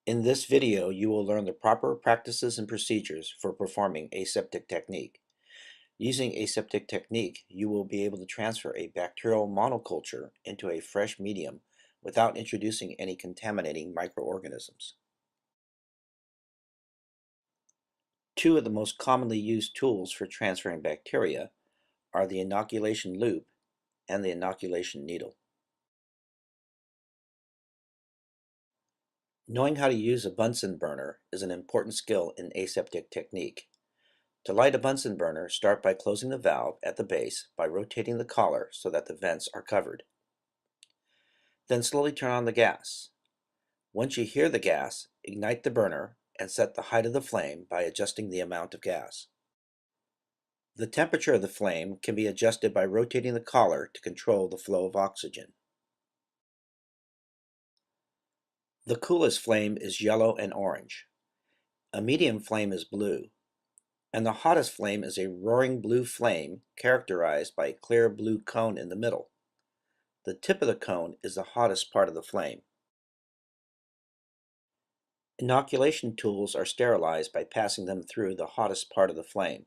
In this video, you will learn the proper practices and procedures for performing aseptic technique. Using aseptic technique, you will be able to transfer a bacterial monoculture into a fresh medium without introducing any contaminating microorganisms. Two of the most commonly used tools for transferring bacteria are the inoculation loop and the inoculation needle. Knowing how to use a Bunsen burner is an important skill in aseptic technique. To light a Bunsen burner, start by closing the valve at the base by rotating the collar so that the vents are covered. Then slowly turn on the gas. Once you hear the gas, ignite the burner and set the height of the flame by adjusting the amount of gas. The temperature of the flame can be adjusted by rotating the collar to control the flow of oxygen. The coolest flame is yellow and orange. A medium flame is blue. And the hottest flame is a roaring blue flame characterized by a clear blue cone in the middle. The tip of the cone is the hottest part of the flame. Inoculation tools are sterilized by passing them through the hottest part of the flame.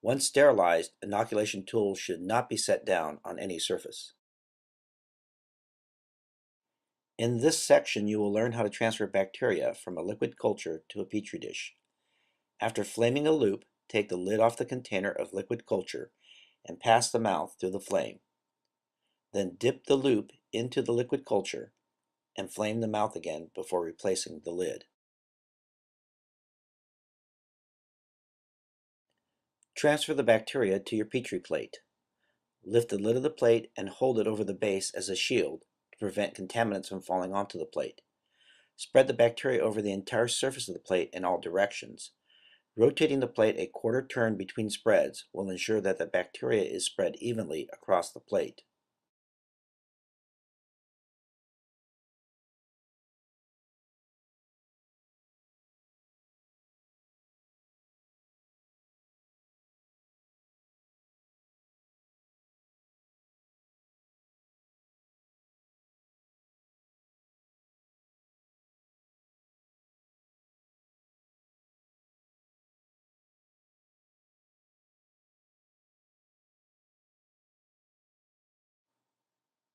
Once sterilized, inoculation tools should not be set down on any surface. In this section, you will learn how to transfer bacteria from a liquid culture to a Petri dish. After flaming a loop, take the lid off the container of liquid culture and pass the mouth through the flame. Then dip the loop into the liquid culture and flame the mouth again before replacing the lid. Transfer the bacteria to your Petri plate. Lift the lid of the plate and hold it over the base as a shield to prevent contaminants from falling onto the plate. Spread the bacteria over the entire surface of the plate in all directions. Rotating the plate a quarter turn between spreads will ensure that the bacteria is spread evenly across the plate.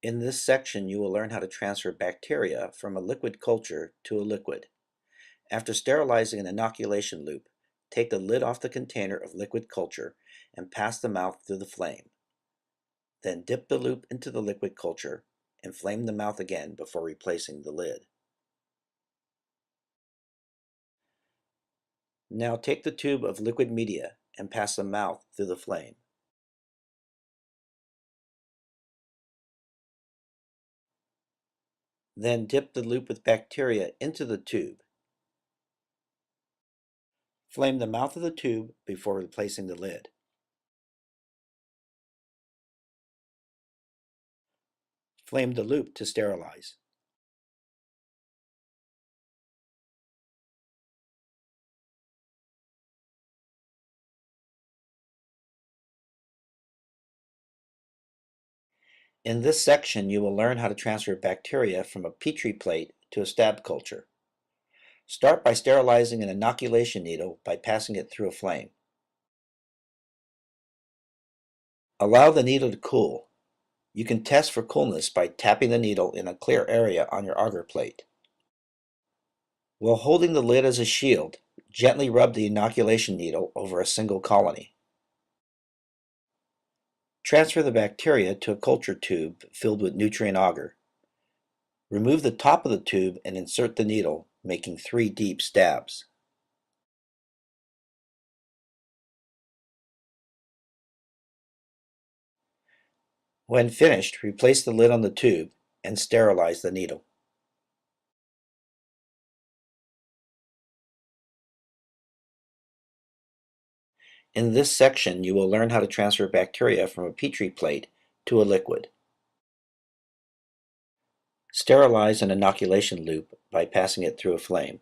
In this section, you will learn how to transfer bacteria from a liquid culture to a liquid. After sterilizing an inoculation loop, take the lid off the container of liquid culture and pass the mouth through the flame. Then dip the loop into the liquid culture and flame the mouth again before replacing the lid. Now take the tube of liquid media and pass the mouth through the flame. Then dip the loop with bacteria into the tube. Flame the mouth of the tube before replacing the lid. Flame the loop to sterilize. In this section, you will learn how to transfer bacteria from a Petri plate to a stab culture. Start by sterilizing an inoculation needle by passing it through a flame. Allow the needle to cool. You can test for coolness by tapping the needle in a clear area on your agar plate. While holding the lid as a shield, gently rub the inoculation needle over a single colony. Transfer the bacteria to a culture tube filled with nutrient agar. Remove the top of the tube and insert the needle, making 3 deep stabs. When finished, replace the lid on the tube and sterilize the needle. In this section, you will learn how to transfer bacteria from a Petri plate to a liquid. Sterilize an inoculation loop by passing it through a flame.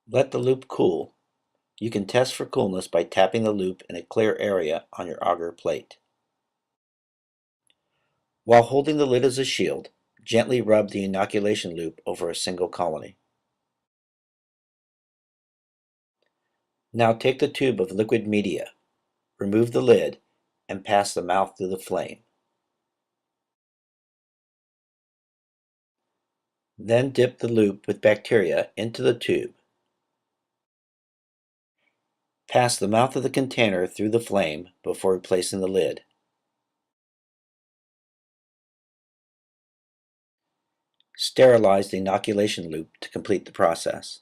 Let the loop cool. You can test for coolness by tapping the loop in a clear area on your auger plate. While holding the lid as a shield, gently rub the inoculation loop over a single colony. Now take the tube of liquid media, remove the lid, and pass the mouth through the flame. Then dip the loop with bacteria into the tube. Pass the mouth of the container through the flame before replacing the lid. Sterilize the inoculation loop to complete the process.